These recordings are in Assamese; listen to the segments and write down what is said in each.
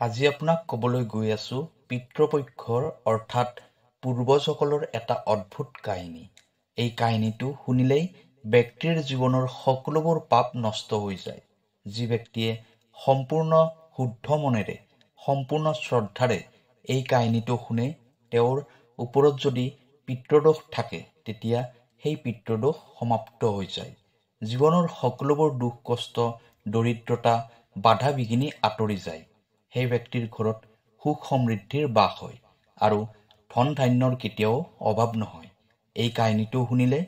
আজি আপোনাক ক'বলৈ গৈ আছো পিতৃপক্ষৰ অৰ্থাৎ পূৰ্বজসকলৰ এটা অদ্ভুত কাহিনী। এই কাহিনীটো শুনিলেই ব্যক্তিৰ জীৱনৰ সকলোবোৰ পাপ নষ্ট হৈ যায়। যি ব্যক্তিয়ে সম্পূৰ্ণ শুদ্ধ মনেৰে সম্পূৰ্ণ শ্ৰদ্ধাৰে এই কাহিনীটো শুনে, তেওঁৰ ওপৰত যদি পিতৃদোষ থাকে তেতিয়া সেই পিতৃদোষ সমাপ্ত হৈ যায়। জীৱনৰ সকলোবোৰ দুখ কষ্ট, দৰিদ্ৰতা, বাধা বিঘিনি আঁতৰি যায়। সেই ব্যক্তিৰ ঘৰত সুখ সমৃদ্ধিৰ বাস হয় আৰু ধন ধান্যৰ কেতিয়াও অভাৱ নহয়। এই কাহিনীটো শুনিলে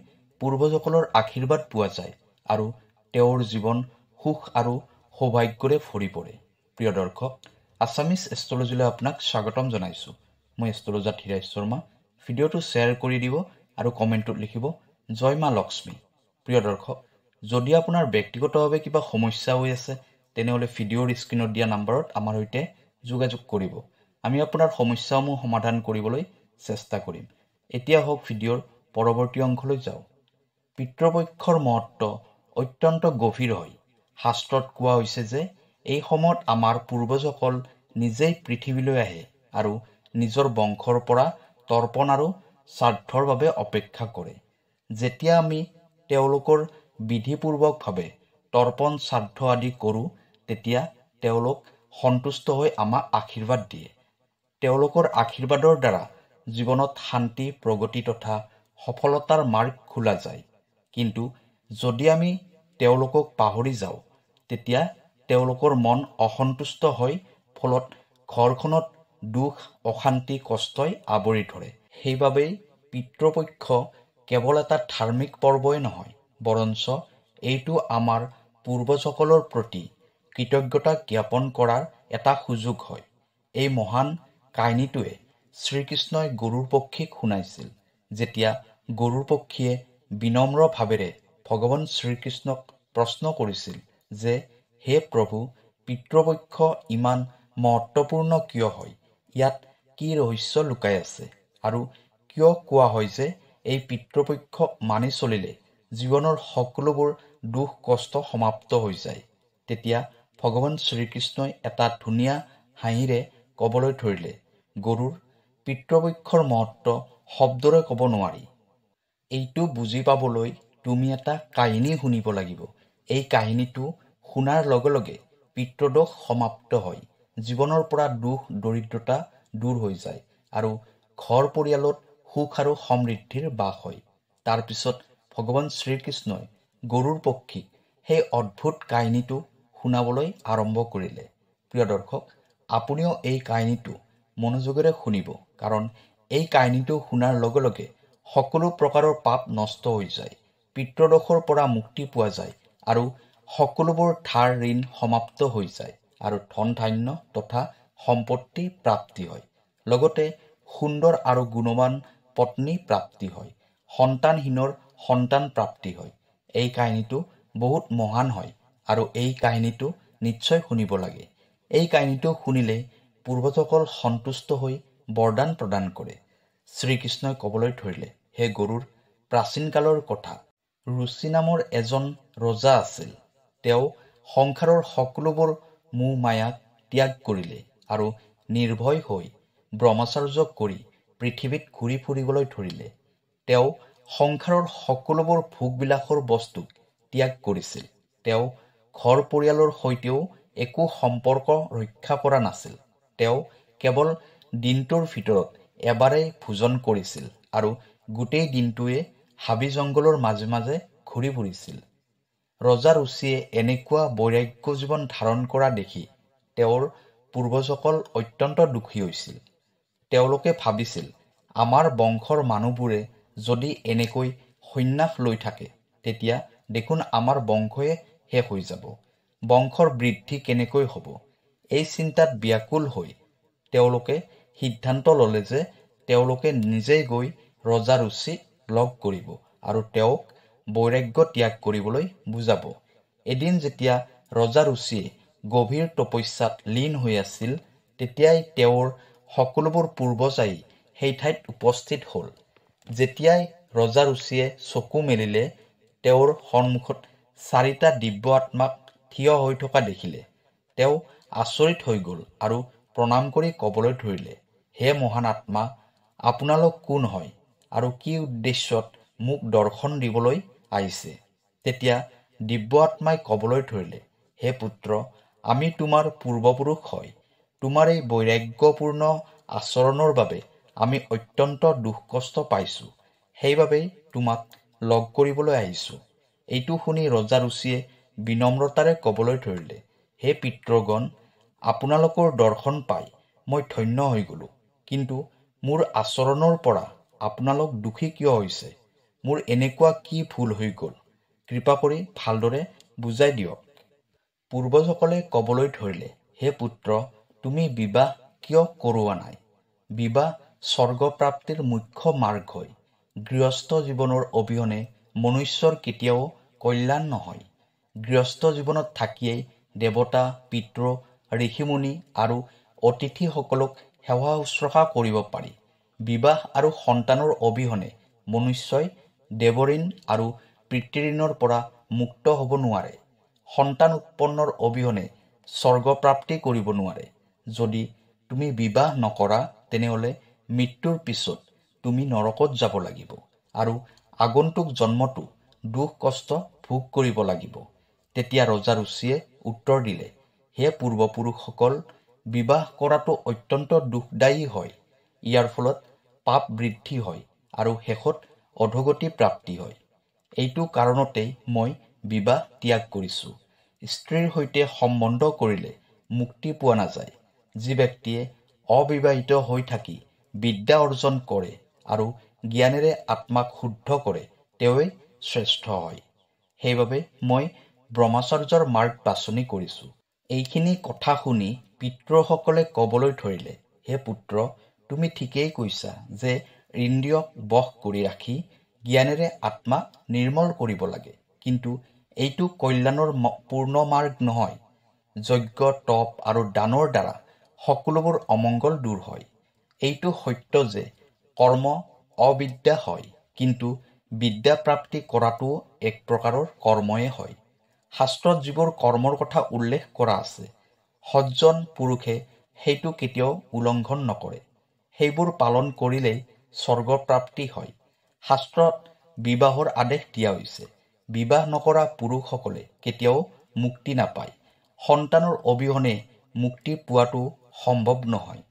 পূৰ্বজসকলৰ আশীৰ্বাদ পোৱা যায় আৰু তেওঁৰ জীৱন সুখ আৰু সৌভাগ্যৰে ভৰি পৰে। প্ৰিয় দৰ্শক, আছামিজ এষ্ট্ৰলজীলৈ আপোনাক স্বাগতম জনাইছোঁ। মই এষ্ট্ৰলজাৰ ধীৰাজ শৰ্মা। ভিডিঅ'টো শ্বেয়াৰ কৰি দিব আৰু কমেণ্টত লিখিব জয় মা লক্ষ্মী। প্ৰিয় দৰ্শক, যদি আপোনাৰ ব্যক্তিগতভাৱে কিবা সমস্যা হৈ আছে তেনেহ'লে ভিডিঅ'ৰ স্ক্ৰীণত দিয়া নম্বৰত আমাৰ সৈতে যোগাযোগ কৰিব। আমি আপোনাৰ সমস্যাসমূহ সমাধান কৰিবলৈ চেষ্টা কৰিম। এতিয়া হওক ভিডিঅ'ৰ পৰৱৰ্তী অংশলৈ যাওঁ। পিতৃপক্ষৰ মহত্ব অত্যন্ত গভীৰ হয়। শাস্ত্ৰত কোৱা হৈছে যে এই সময়ত আমাৰ পূৰ্বজসকল নিজেই পৃথিৱীলৈ আহে আৰু নিজৰ বংশৰ পৰা তৰ্পণ আৰু শ্ৰাদ্ধৰ বাবে অপেক্ষা কৰে। যেতিয়া আমি তেওঁলোকৰ বিধিপূৰ্বকভাৱে তৰ্পণ শ্ৰাদ্ধ আদি কৰোঁ, তেতিয়া তেওঁলোক সন্তুষ্ট হৈ আমাক আশীৰ্বাদ দিয়ে। তেওঁলোকৰ আশীৰ্বাদৰ দ্বাৰা জীৱনত শান্তি, প্ৰগতি তথা সফলতাৰ মাৰ্গ খোলা যায়। কিন্তু যদি আমি তেওঁলোকক পাহৰি যাওঁ, তেতিয়া তেওঁলোকৰ মন অসন্তুষ্ট হৈ ফলত ঘৰখনত দুখ, অশান্তি, কষ্টই আৱৰি ধৰে। সেইবাবেই পিতৃপক্ষ কেৱল এটা ধাৰ্মিক পৰ্বই নহয়, বৰঞ্চ এইটো আমাৰ পূৰ্বজসকলৰ প্ৰতি কৃতজ্ঞতা জ্ঞাপন কৰাৰ এটা সুযোগ হয়। এই মহান কাহিনীটোৱে শ্ৰীকৃষ্ণই গৰুৰ পক্ষীক শুনাইছিল। যেতিয়া গৰুৰ পক্ষীয়ে বিনম্ৰ ভাৱেৰে ভগৱান শ্ৰীকৃষ্ণক প্ৰশ্ন কৰিছিল যে, হে প্ৰভু, পিতৃপক্ষ ইমান মহত্বপূৰ্ণ কিয় হয়? ইয়াত কি ৰহস্য লুকাই আছে? আৰু কিয় কোৱা হয় যে এই পিতৃপক্ষ মানি চলিলে জীৱনৰ সকলোবোৰ দুখ কষ্ট সমাপ্ত হৈ যায়? তেতিয়া ভগৱান শ্ৰীকৃষ্ণই এটা ধুনীয়া হাঁহিৰে ক'বলৈ ধৰিলে, গৰুৰ পিতৃপক্ষৰ মহত্ব শব্দৰে ক'ব নোৱাৰি। এইটো বুজি পাবলৈ তুমি এটা কাহিনী শুনিব লাগিব। এই কাহিনীটো শুনাৰ লগে লগে পিতৃদোষ সমাপ্ত হয়, জীৱনৰ পৰা দুখ দৰিদ্ৰতা দূৰ হৈ যায় আৰু ঘৰ পৰিয়ালত সুখ আৰু সমৃদ্ধিৰ বাস হয়। তাৰপিছত ভগৱান শ্ৰীকৃষ্ণই গৰুৰ পক্ষীক সেই অদ্ভুত কাহিনীটো শুনাবলৈ আৰম্ভ কৰিলে। প্ৰিয় দৰ্শক, আপুনিও এই কাহিনীটো মনোযোগেৰে শুনিব, কাৰণ এই কাহিনীটো শুনাৰ লগে লগে সকলো প্ৰকাৰৰ পাপ নষ্ট হৈ যায়, পিতৃদোষৰ পৰা মুক্তি পোৱা যায় আৰু সকলোবোৰ ধাৰ ঋণ সমাপ্ত হৈ যায় আৰু ধন ধান্য তথা সম্পত্তি প্ৰাপ্তি হয়। লগতে সুন্দৰ আৰু গুণৱান পত্নী প্ৰাপ্তি হয়, সন্তানহীনৰ সন্তান প্ৰাপ্তি হয়। এই কাহিনীটো বহুত মহান হয় আৰু এই কাহিনীটো নিশ্চয় শুনিব লাগে। এই কাহিনীটো শুনিলে পূৰ্বজসকল সন্তুষ্ট হৈ বৰদান প্ৰদান কৰে। শ্ৰীকৃষ্ণই ক'বলৈ ধৰিলে, হে গৰুৰ, প্ৰাচীন কালৰ কথা, ৰুচি নামৰ এজন ৰজা আছিল। তেওঁ সংসাৰৰ সকলোবোৰ মোহ মায়াক ত্যাগ কৰিলে আৰু নিৰ্ভয় হৈ ব্ৰহ্মচাৰ্য কৰি পৃথিৱীত ঘূৰি ফুৰিবলৈ ধৰিলে। তেওঁ সংসাৰৰ সকলোবোৰ ভোগবিলাসৰ বস্তুক ত্যাগ কৰিছিল। তেওঁ ঘৰ পৰিয়ালৰ সৈতেও একো সম্পৰ্ক ৰক্ষা কৰা নাছিল। তেওঁ কেৱল দিনটোৰ ভিতৰত এবাৰেই ভোজন কৰিছিল আৰু গোটেই দিনটোৱে হাবি জংঘলৰ মাজে মাজে ঘূৰি ফুৰিছিল। ৰজা ৰুচিয়ে এনেকুৱা বৈৰাগ্য জীৱন ধাৰণ কৰা দেখি তেওঁৰ পূৰ্বজসকল অত্যন্ত দুখী হৈছিল। তেওঁলোকে ভাবিছিল, আমাৰ বংশৰ মানুহবোৰে যদি এনেকৈ সন্ন্যাস লৈ থাকে, তেতিয়া দেখোন আমাৰ বংশয়ে শেষ হৈ যাব। বংশৰ বৃদ্ধি কেনেকৈ হ'ব? এই চিন্তাত ব্যাকুল হৈ তেওঁলোকে সিদ্ধান্ত ল'লে যে তেওঁলোকে নিজেই গৈ ৰজা ৰুচিক লগ কৰিব আৰু তেওঁক বৈৰাগ্য ত্যাগ কৰিবলৈ বুজাব। এদিন যেতিয়া ৰজা ৰুচিয়ে গভীৰ তপস্যাত লীন হৈ আছিল, তেতিয়াই তেওঁৰ সকলোবোৰ পূৰ্বজাই সেই ঠাইত উপস্থিত হ'ল। যেতিয়াই ৰজা ৰুচিয়ে চকু মেলিলে, তেওঁৰ সন্মুখত 4টা দিব্য আত্মাক থিয় হৈ থকা দেখিলে। তেওঁ আচৰিত হৈ গ'ল আৰু প্ৰণাম কৰি ক'বলৈ ধৰিলে, হে মহান আত্মা, আপোনালোক কোন হয় আৰু কি উদ্দেশ্যত মোক দৰ্শন দিবলৈ আহিছে? তেতিয়া দিব্য আত্মাই ক'বলৈ ধৰিলে, হে পুত্ৰ, আমি তোমাৰ পূৰ্বপুৰুষ হয়। তোমাৰ এই বৈৰাগ্যপূৰ্ণ আচৰণৰ বাবে আমি অত্যন্ত দুখ কষ্ট পাইছোঁ। সেইবাবেই তোমাক লগ কৰিবলৈ আহিছোঁ। এইটো শুনি ৰজা ৰুচিয়ে বিনম্ৰতাৰে ক'বলৈ ধৰিলে, হে পিতৃগণ, আপোনালোকৰ দৰ্শন পাই মই ধন্য হৈ গ'লো। কিন্তু মোৰ আচৰণৰ পৰা আপোনালোক দুখী কিয় হৈছে? মোৰ এনেকুৱা কি ভুল হৈ গ'ল? কৃপা কৰি ভালদৰে বুজাই দিয়ক। পূৰ্বজসকলে ক'বলৈ ধৰিলে, হে পুত্ৰ, তুমি বিবাহ কিয় কৰোৱা নাই? বিবাহ স্বৰ্গপ্ৰাপ্তিৰ মুখ্য মাৰ্গ হয়। গৃহস্থ জীৱনৰ অবিহনে মনুষ্যৰ কেতিয়াও কল্যাণ নহয়। গৃহস্থ জীৱনত থাকিয়েই দেৱতা, পিতৃ, ঋষিমুনি আৰু অতিথিসকলক সেৱা শুশ্ৰূষা কৰিব পাৰি। বিবাহ আৰু সন্তানৰ অবিহনে মনুষ্যই দেৱঋণ আৰু পিতৃঋণৰ পৰা মুক্ত হ'ব নোৱাৰে। সন্তান উৎপন্নৰ অবিহনে স্বৰ্গপ্ৰাপ্তি কৰিব নোৱাৰে। যদি তুমি বিবাহ নকৰা, তেনেহ'লে মৃত্যুৰ পিছত তুমি নৰকত যাব লাগিব আৰু আগন্তুক জন্মতো দুখ কষ্ট ভোগ কৰিব লাগিব। তেতিয়া ৰজা ৰুচিয়ে উত্তৰ দিলে, হে পূৰ্বপুৰুষসকল, বিবাহ কৰাটো অত্যন্ত দুখদায়ী হয়। ইয়াৰ ফলত পাপ বৃদ্ধি হয় আৰু শেষত অধোগতি প্ৰাপ্তি হয়। এইটো কাৰণতেই মই বিবাহ ত্যাগ কৰিছোঁ। স্ত্ৰীৰ সৈতে সম্বন্ধ কৰিলে মুক্তি পোৱা নাযায়। যি ব্যক্তিয়ে অবিবাহিত হৈ থাকি বিদ্যা অৰ্জন কৰে আৰু জ্ঞানেৰে আত্মাক শুদ্ধ কৰে, তেওঁৱেই শ্ৰেষ্ঠ হয়। সেইবাবে মই ব্ৰহ্মচৰ্যৰ মাৰ্গ বাছনি কৰিছোঁ। এইখিনি কথা শুনি পিতৃসকলে ক'বলৈ ধৰিলে, হে পুত্ৰ, তুমি ঠিকেই কৈছা যে ইন্দ্ৰিয়ক বশ কৰি ৰাখি জ্ঞানেৰে আত্মাক নিৰ্মল কৰিব লাগে। কিন্তু এইটো কল্যাণৰ পূৰ্ণ মাৰ্গ নহয়। যজ্ঞ, তপ আৰু দানৰ দ্বাৰা সকলোবোৰ অমংগল দূৰ হয়। এইটো সত্য যে কৰ্ম অবিদ্যা হয়, কিন্তু বিদ্যা প্ৰাপ্তি কৰাটো এক প্ৰকাৰৰ কৰ্ময়ে হয়। শাস্ত্ৰত যিবোৰ কৰ্মৰ কথা উল্লেখ কৰা আছে, সজ্জন পুৰুষে সেইটো কেতিয়াও উলংঘন নকৰে। সেইবোৰ পালন কৰিলেই স্বৰ্গপ্ৰাপ্তি হয়। শাস্ত্ৰত বিবাহৰ আদেশ দিয়া হৈছে। বিবাহ নকৰা পুৰুষসকলে কেতিয়াও মুক্তি নাপায়। সন্তানৰ অবিহনে মুক্তি পোৱাটো সম্ভৱ নহয়।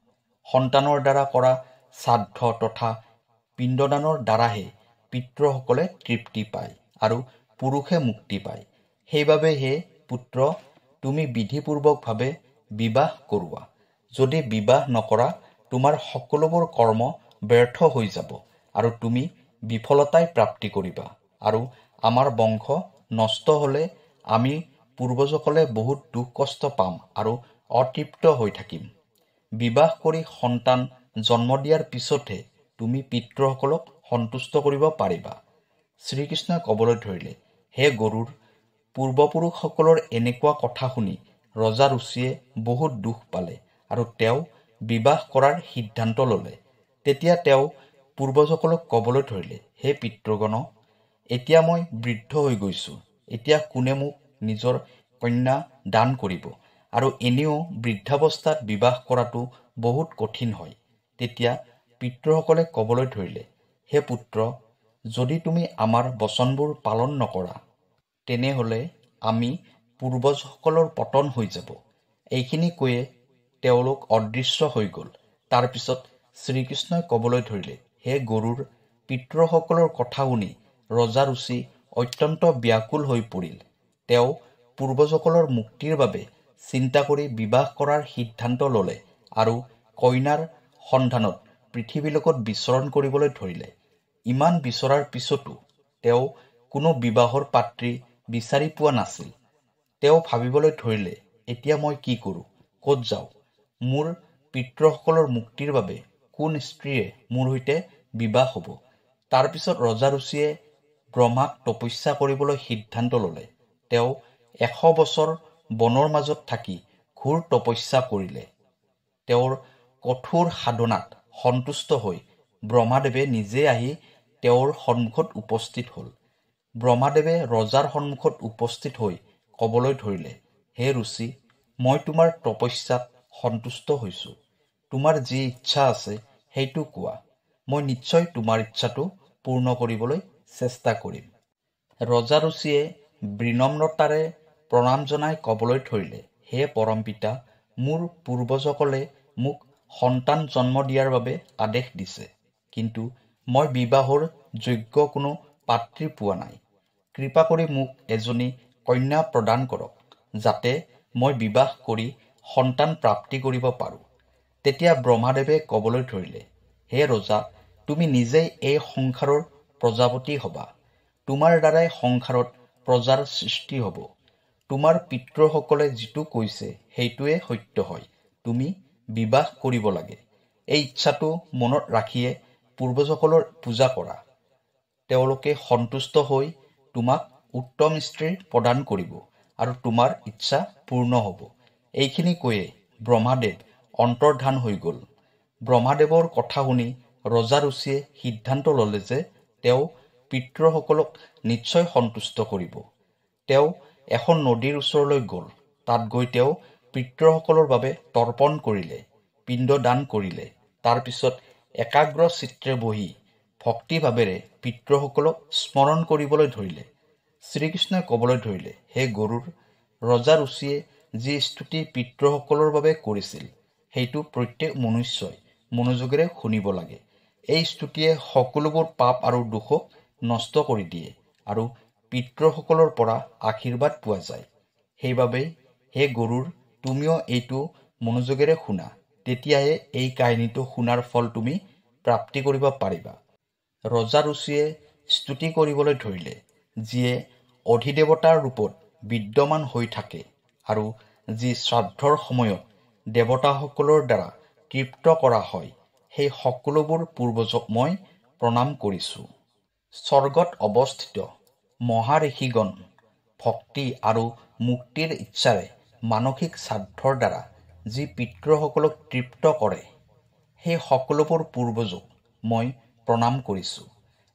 সন্তানৰ দ্বাৰা কৰা শ্ৰাদ্ধ তথা পিণ্ডদানৰ দ্বাৰাহে পিতৃসকলে তৃপ্তি পায় আৰু পুৰুষে মুক্তি পায়। সেইবাবে হে পুত্ৰ, তুমি বিধিপূৰ্বকভাৱে বিবাহ কৰোৱা। যদি বিবাহ নকৰা, তোমাৰ সকলোবোৰ কৰ্ম ব্যৰ্থ হৈ যাব আৰু তুমি বিফলতাই প্ৰাপ্তি কৰিবা। আৰু আমাৰ বংশ নষ্ট হ'লে আমি পূৰ্বজসকলে বহুত দুখ কষ্ট পাম আৰু অতৃপ্ত হৈ থাকিম। বিবাহ কৰি সন্তান জন্ম দিয়াৰ পিছতহে তুমি পিতৃসকলক সন্তুষ্ট কৰিব পাৰিবা। শ্ৰীকৃষ্ণই ক'বলৈ ধৰিলে, হে গৰুড়, পূৰ্বপুৰুষসকলৰ এনেকুৱা কথা শুনি ৰজা ৰুচিয়ে বহুত দুখ পালে আৰু তেওঁ বিবাহ কৰাৰ সিদ্ধান্ত ল'লে। তেতিয়া তেওঁ পূৰ্বজসকলক ক'বলৈ ধৰিলে, হে পিতৃগণ, এতিয়া মই বৃদ্ধ হৈ গৈছোঁ। এতিয়া কোনে মোক নিজৰ কন্যা দান কৰিব? আৰু এনেও বৃদ্ধাৱস্থাত বিবাহ কৰাটো বহুত কঠিন হয়। তেতিয়া পিতৃসকলে ক'বলৈ ধৰিলে, হে পুত্ৰ, যদি তুমি আমাৰ বচনবোৰ পালন নকৰা, তেনেহ'লে আমি পূৰ্বজসকলৰ পতন হৈ যাব। এইখিনি কৈয়ে তেওঁলোক অদৃশ্য হৈ গ'ল। তাৰপিছত শ্ৰীকৃষ্ণই ক'বলৈ ধৰিলে, হে গৰুড়, পিতৃসকলৰ কথা শুনি ৰজা ৰুচি অত্যন্ত ব্যাকুল হৈ পৰিল। তেওঁ পূৰ্বজসকলৰ মুক্তিৰ বাবে চিন্তা কৰি বিবাহ কৰাৰ সিদ্ধান্ত ল'লে আৰু কন্যাৰ সন্ধানত পৃথিৱীলোকত বিচৰণ কৰিবলৈ ধৰিলে। ইমান বিচৰাৰ পিছতো তেওঁ কোনো বিবাহৰ পাত্ৰী বিচাৰি পোৱা নাছিল। তেওঁ ভাবিবলৈ ধৰিলে, এতিয়া মই কি কৰোঁ? ক'ত যাওঁ? মোৰ পিতৃসকলৰ মুক্তিৰ বাবে কোন স্ত্ৰীয়ে মোৰ সৈতে বিবাহ হ'ব? তাৰপিছত ৰজা ৰুচিয়ে ব্ৰহ্মাক তপস্যা কৰিবলৈ সিদ্ধান্ত ল'লে। তেওঁ 100 বছৰ বনৰ মাজত থাকি ঘোৰ তপস্যা কৰিলে। তেওঁৰ কঠোৰ সাধনাত সন্তুষ্ট হৈ ব্ৰহ্মাদেৱে নিজে আহি তেওঁৰ সন্মুখত উপস্থিত হ'ল। ব্ৰহ্মাদেৱে ৰজাৰ সন্মুখত উপস্থিত হৈ ক'বলৈ ধৰিলে, হে ৰুচি, মই তোমাৰ তপস্যাত সন্তুষ্ট হৈছোঁ। তোমাৰ যি ইচ্ছা আছে সেইটো কোৱা, মই নিশ্চয় তোমাৰ ইচ্ছাটো পূৰ্ণ কৰিবলৈ চেষ্টা কৰিম। ৰজা ৰুচিয়ে বিনম্ৰতাৰে প্ৰণাম জনাই ক'বলৈ ধৰিলে, হে পৰমপিতা, মোৰ পূৰ্বজসকলে মোক সন্তান জন্ম দিয়াৰ বাবে আদেশ দিছে, কিন্তু মই বিবাহৰ যোগ্য কোনো পাত্ৰী পোৱা নাই। কৃপা কৰি মোক এজনী কন্যা প্ৰদান কৰক, যাতে মই বিবাহ কৰি সন্তান প্ৰাপ্তি কৰিব পাৰোঁ। তেতিয়া ব্ৰহ্মাদেৱে ক'বলৈ ধৰিলে, হে ৰজা, তুমি নিজেই এই সংসাৰৰ প্ৰজাপতি হবা। তোমাৰ দ্বাৰাই সংসাৰত প্ৰজাৰ সৃষ্টি হ'ব। তোমাৰ পিতৃসকলে যিটো কৈছে সেইটোৱে সত্য হয়। তুমি বিবাহ কৰিব লাগে। এই ইচ্ছাটো মনত ৰাখিয়ে পূৰ্বজসকলৰ পূজা কৰা। তেওঁলোকে সন্তুষ্ট হৈ তোমাক উত্তম স্ত্ৰী প্ৰদান কৰিব আৰু তোমাৰ ইচ্ছা পূৰ্ণ হ'ব। এইখিনি কৈয়ে ব্ৰহ্মাদেৱ অন্তৰ্ধান হৈ গ'ল। ব্ৰহ্মাদেৱৰ কথা শুনি ৰজা ৰুচিয়ে সিদ্ধান্ত ল'লে যে তেওঁ পিতৃসকলক নিশ্চয় সন্তুষ্ট কৰিব। তেওঁ এখন নদীৰ ওচৰলৈ গ'ল। তাত গৈ তেওঁ পিতৃসকলৰ বাবে তৰ্পণ কৰিলে, পিণ্ড দান কৰিলে। তাৰ পিছত একাগ্ৰ চিত্ৰে বহি ভক্তিভাৱেৰে পিতৃসকলক স্মৰণ কৰিবলৈ ধৰিলে। শ্ৰীকৃষ্ণই ক'বলৈ ধৰিলে, হে গৰুড়, ৰজা ৰুচিয়ে যি স্তুতি পিতৃসকলৰ বাবে কৰিছিল সেইটো প্ৰত্যেক মনুষ্যই মনোযোগেৰে শুনিব লাগে। এই স্তুতিয়ে সকলোবোৰ পাপ আৰু দোষক নষ্ট কৰি দিয়ে আৰু পিতৃসকলৰ পৰা আশীৰ্বাদ পোৱা যায়। সেইবাবে হে গৰুড়, তুমিও এইটো মনোযোগেৰে শুনা, তেতিয়াহে এই কাহিনীটো শুনাৰ ফল তুমি প্ৰাপ্তি কৰিব পাৰিবা। ৰজা ৰুচিয়ে স্তুতি কৰিবলৈ ধৰিলে, যিয়ে অধিদেৱতাৰ ৰূপত বিদ্যমান হৈ থাকে আৰু যি শ্ৰাদ্ধৰ সময়ত দেৱতাসকলৰ দ্বাৰা তৃপ্ত কৰা হয়, সেই সকলোবোৰ পূৰ্বজক মই প্ৰণাম কৰিছোঁ। স্বৰ্গত অৱস্থিত মহাঋষিগণ ভক্তি আৰু মুক্তিৰ ইচ্ছাৰে মানসিক শ্ৰাদ্ধৰ দ্বাৰা যি পিতৃসকলক তৃপ্ত কৰে, সেই সকলোবোৰ পূৰ্বজক মই প্ৰণাম কৰিছোঁ।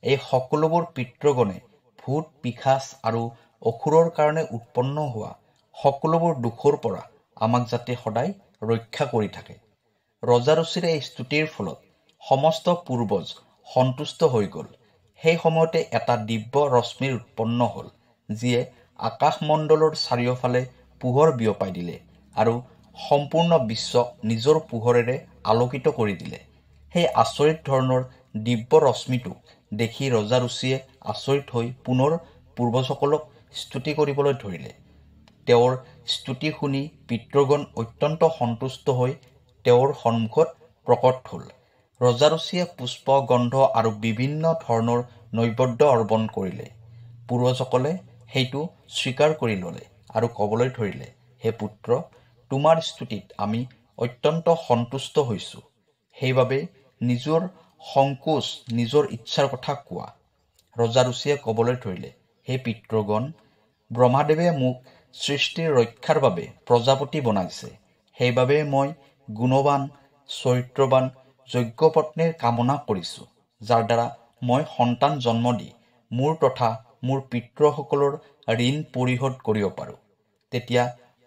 এই সকলোবোৰ পিতৃগণে ভূত, পিশাচ আৰু অসুৰৰ কাৰণে উৎপন্ন হোৱা সকলোবোৰ দোষৰ পৰা আমাক যাতে সদায় ৰক্ষা কৰি থাকে। ৰজা ৰুচিৰ এই স্তুতিৰ ফলত সমস্ত পূৰ্বজ সন্তুষ্ট হৈ গ'ল। সেই সময়তে এটা দিব্য ৰশ্মিৰ উৎপন্ন হ'ল, যিয়ে আকাশমণ্ডলৰ চাৰিওফালে পোহৰ বিয়পাই দিলে আৰু সম্পূৰ্ণ বিশ্বক নিজৰ পোহৰেৰে আলোকিত কৰি দিলে। সেই আচৰিত ধৰণৰ দিব্য ৰশ্মিটোক দেখি ৰজা ৰুচিয়ে আচৰিত হৈ পুনৰ পূৰ্বজসকলক স্তুতি কৰিবলৈ ধৰিলে। তেওঁৰ স্তুতি শুনি পিতৃগণ অত্যন্ত সন্তুষ্ট হৈ তেওঁৰ সন্মুখত প্ৰকট হ'ল। ৰজা ৰুচিয়ে পুষ্প, গন্ধ আৰু বিভিন্ন ধৰণৰ নৈবেদ্য অৰ্পণ কৰিলে। পূৰ্বজসকলে সেইটো স্বীকাৰ কৰি ল'লে আৰু ক'বলৈ ধৰিলে, হে পুত্ৰ, তোমাৰ স্তুতিত আমি অত্যন্ত সন্তুষ্ট হৈছোঁ। সেইবাবে নিজৰ সংকোচ, নিজৰ ইচ্ছাৰ কথা কোৱা। ৰজা ৰুচিয়ে ক'বলৈ ধৰিলে, হে পিতৃগণ, ব্ৰহ্মাদেৱে মোক সৃষ্টিৰ ৰক্ষাৰ বাবে প্ৰজাপতি বনাইছে। সেইবাবে মই গুণৱান, চৰিত্ৰৱান, যোগ্য পত্নীৰ কামনা কৰিছোঁ, যাৰ দ্বাৰা মই সন্তান জন্ম দি মোৰ তথা মোৰ পিতৃসকলৰ ঋণ পৰিশোধ কৰিব পাৰোঁ। তেতিয়া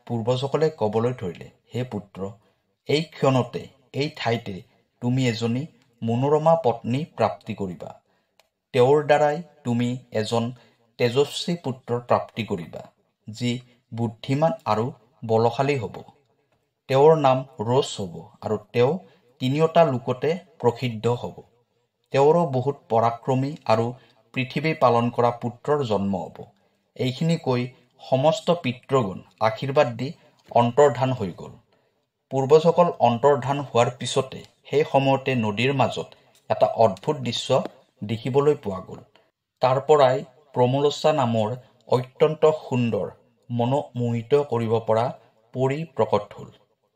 পূৰ্বজসকলে ক'বলৈ ধৰিলে, হে পুত্ৰ, এই ক্ষণতে, এই ঠাইতে তুমি এজনী মনোৰমা পত্নী প্ৰাপ্তি কৰিবা। তেওঁৰ দ্বাৰাই তুমি এজন তেজস্বী পুত্ৰৰ প্ৰাপ্তি কৰিবা, যি বুদ্ধিমান আৰু বলশালী হ'ব। তেওঁৰ নাম ৰোষ হ'ব আৰু তেওঁ তিনিওটা লোকতে প্ৰসিদ্ধ হ'ব। তেওঁৰো বহুত পৰাক্ৰমী আৰু পৃথিৱী পালন কৰা পুত্ৰৰ জন্ম হ'ব। এইখিনি কৈ সমস্ত পিতৃগণ আশীৰ্বাদ দি অন্তৰ্ধান হৈ গ'ল। পূৰ্বজসকল অন্তৰ্ধান হোৱাৰ পিছতে সেই সময়তে নদীৰ মাজত এটা অদ্ভুত দৃশ্য দেখিবলৈ পোৱা গ'ল। তাৰ পৰাই প্ৰমলোচা নামৰ অত্যন্ত সুন্দৰ, মনোমোহিত কৰিব পৰা পৰী প্ৰকট হ'ল।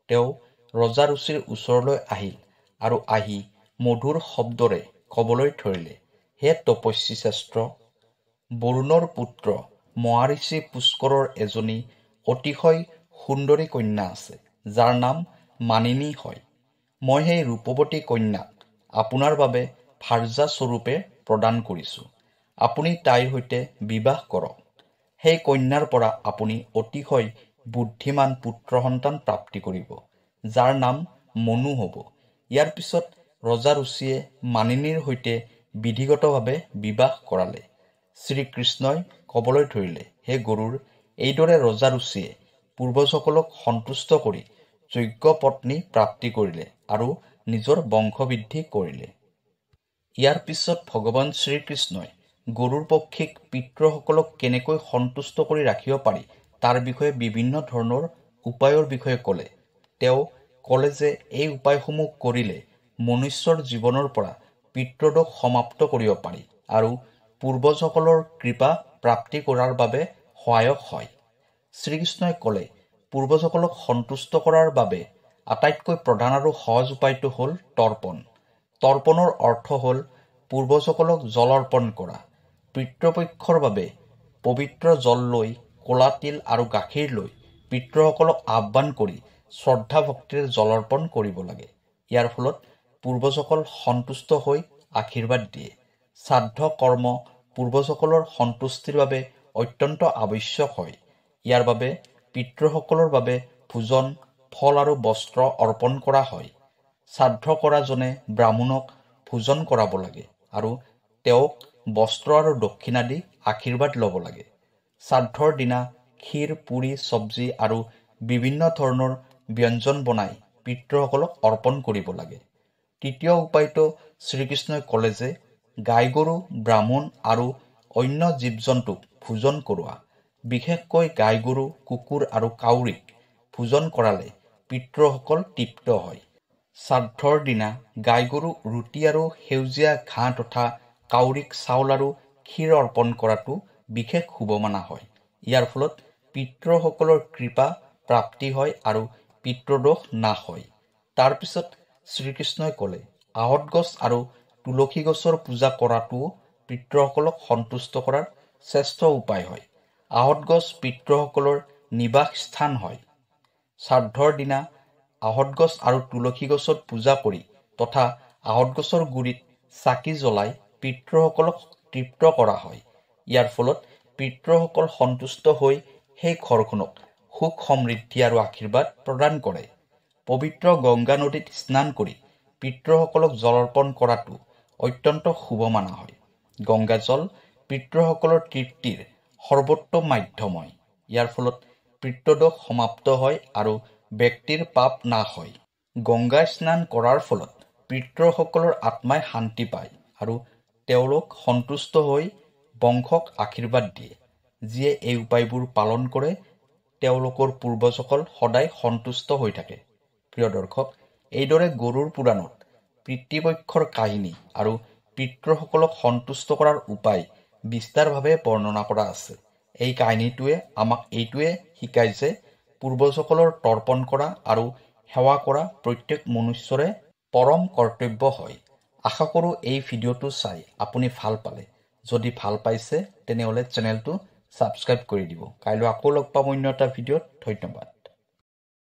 তেওঁ ৰজা ৰুচিৰ ওচৰলৈ আহিল আৰু আহি মধুৰ শব্দৰে ক'বলৈ ধৰিলে, হে তপস্বী শ্ৰেষ্ঠ, বৰুণৰ পুত্ৰ মহাঋষি পুষ্কৰৰ এজনী অতিশয় সুন্দৰী কন্যা আছে, যাৰ নাম মানিনী হয়। মই সেই ৰূপৱতী কন্যাক আপোনাৰ বাবে ভাৰ্যা স্বৰূপে প্ৰদান কৰিছোঁ। আপুনি তাইৰ সৈতে বিবাহ কৰক। সেই কন্যাৰ পৰা আপুনি অতিশয় বুদ্ধিমান পুত্ৰ সন্তান প্ৰাপ্তি কৰিব, যাৰ নাম মনু হ'ব। ইয়াৰ পিছত ৰজা ৰুচিয়ে মানিনীৰ সৈতে বিধিগতভাৱে বিবাহ কৰালে। শ্ৰীকৃষ্ণই ক'বলৈ ধৰিলে, হে গৰুৰ, এইদৰে ৰজা ৰুচিয়ে পূৰ্বজসকলক সন্তুষ্ট কৰি যোগ্য পত্নী প্ৰাপ্তি কৰিলে আৰু নিজৰ বংশবৃদ্ধি কৰিলে। ইয়াৰ পিছত ভগৱান শ্ৰীকৃষ্ণই গৰুৰ পক্ষীক পিতৃসকলক কেনেকৈ সন্তুষ্ট কৰি ৰাখিব পাৰি তাৰ বিষয়ে বিভিন্ন ধৰণৰ উপায়ৰ বিষয়ে ক'লে। তেওঁ ক'লে যে এই উপায়সমূহ কৰিলে মনুষ্যৰ জীৱনৰ পৰা পিতৃদোষ সমাপ্ত কৰিব পাৰি আৰু পূৰ্বজসকলৰ কৃপা প্ৰাপ্তি কৰাৰ বাবে সহায়ক হয়। শ্ৰীকৃষ্ণই ক'লে, পূৰ্বজসকলক সন্তুষ্ট কৰাৰ বাবে আটাইতকৈ প্ৰধান আৰু সহজ উপায়টো হ'ল তৰ্পণ। তৰ্পণৰ অৰ্থ হ'ল পূৰ্বজসকলক জল অৰ্পণ কৰা। পিতৃপক্ষৰ বাবে পবিত্ৰ জল লৈ, ক'লা তিল আৰু গাখীৰ লৈ পিতৃসকলক আহ্বান কৰি শ্ৰদ্ধা ভক্তিৰে জল অৰ্পণ কৰিব লাগে। ইয়াৰ ফলত পূৰ্বজসকল সন্তুষ্ট হৈ আশীৰ্বাদ দিয়ে। শ্ৰাদ্ধ কৰ্ম পূৰ্বজসকলৰ সন্তুষ্টিৰ বাবে অত্যন্ত আৱশ্যক হয়। ইয়াৰ বাবে পিতৃসকলৰ বাবে ভোজন, ফল আৰু বস্ত্ৰ অৰ্পণ কৰা হয়। শ্ৰাদ্ধ কৰাজনে ব্ৰাহ্মণক ভোজন কৰাব লাগে আৰু তেওঁক বস্ত্ৰ আৰু দক্ষিণা দি আশীৰ্বাদ ল'ব লাগে। শ্ৰাদ্ধৰ দিনা ক্ষীৰ, পুৰি, চব্জি আৰু বিভিন্ন ধৰণৰ ব্যঞ্জন বনাই পিতৃসকলক অৰ্পণ কৰিব লাগে। তৃতীয় উপায়টো শ্ৰীকৃষ্ণই ক'লে যে গাই গৰু, ব্ৰাহ্মণ আৰু অন্য জীৱ জন্তুক ভোজন কৰোৱা। বিশেষকৈ গাই গৰু, কুকুৰ আৰু কাউৰীক ভোজন কৰালে পিতৃসকল তৃপ্ত হয়। শ্ৰাদ্ধৰ দিনা গাই গৰুক ৰুটি আৰু সেউজীয়া ঘাঁহ তথা কাউৰীক চাউল আৰু ক্ষীৰ অৰ্পণ কৰাটো বিশেষ শুভ মানা হয়। ইয়াৰ ফলত পিতৃসকলৰ কৃপা প্ৰাপ্তি হয় আৰু পিতৃদোষ নাশ হয়। তাৰ পিছত শ্ৰীকৃষ্ণই ক'লে, আহঁত গছ আৰু তুলসী গছৰ পূজা কৰাটোও পিতৃসকলক সন্তুষ্ট কৰাৰ শ্ৰেষ্ঠ উপায় হয়। আহঁত গছ পিতৃসকলৰ নিবাস স্থান হয়। শ্ৰাদ্ধৰ দিনা আহঁত গছ আৰু তুলসী গছত পূজা কৰি তথা আহঁত গছৰ গুৰিত চাকি জ্বলাই পিতৃসকলক তৃপ্ত কৰা হয়। ইয়াৰ ফলত পিতৃসকল সন্তুষ্ট হৈ সেই ঘৰখনক সুখ, সমৃদ্ধি আৰু আশীৰ্বাদ প্ৰদান কৰে। পবিত্ৰ গংগা নদীত স্নান কৰি পিতৃসকলক জল অৰ্পণ কৰাটো অত্যন্ত শুভ মানা হয়। গংগা জল পিতৃসকলৰ তৃপ্তিৰ সৰ্বোত্তম মাধ্যম হয়। ইয়াৰ ফলত পিতৃদোষ সমাপ্ত হয় আৰু ব্যক্তিৰ পাপ নাশ হয়। গংগা স্নান কৰাৰ ফলত পিতৃসকলৰ আত্মাই শান্তি পায় আৰু তেওঁলোক সন্তুষ্ট হৈ বংশক আশীৰ্বাদ দিয়ে। যিয়ে এই উপায়বোৰ পালন কৰে তেওঁলোকৰ পূৰ্বজসকল সদায় সন্তুষ্ট হৈ থাকে। প্ৰিয় দৰ্শক, এইদৰে গৰুড় পুৰাণত পিতৃপক্ষৰ কাহিনী আৰু পিতৃসকলক সন্তুষ্ট কৰাৰ উপায় বিস্তাৰভাৱে বৰ্ণনা কৰা আছে। এই কাহিনীটোৱে আমাক এইটোৱে শিকায় যে পূৰ্বজসকলৰ তৰ্পণ কৰা আৰু সেৱা কৰা প্ৰত্যেক মনুষ্যৰে পৰম কৰ্তব্য হয়। আশা কৰোঁ এই ভিডিঅ'টো চাই আপুনি ভাল পালে। যদি ভাল পাইছে তেনেহ'লে চেনেলটো ছাবস্ক্ৰাইব কৰি দিব। কাইলৈ আকৌ লগ পাম অন্য এটা ভিডিঅ'ত। ধন্যবাদ।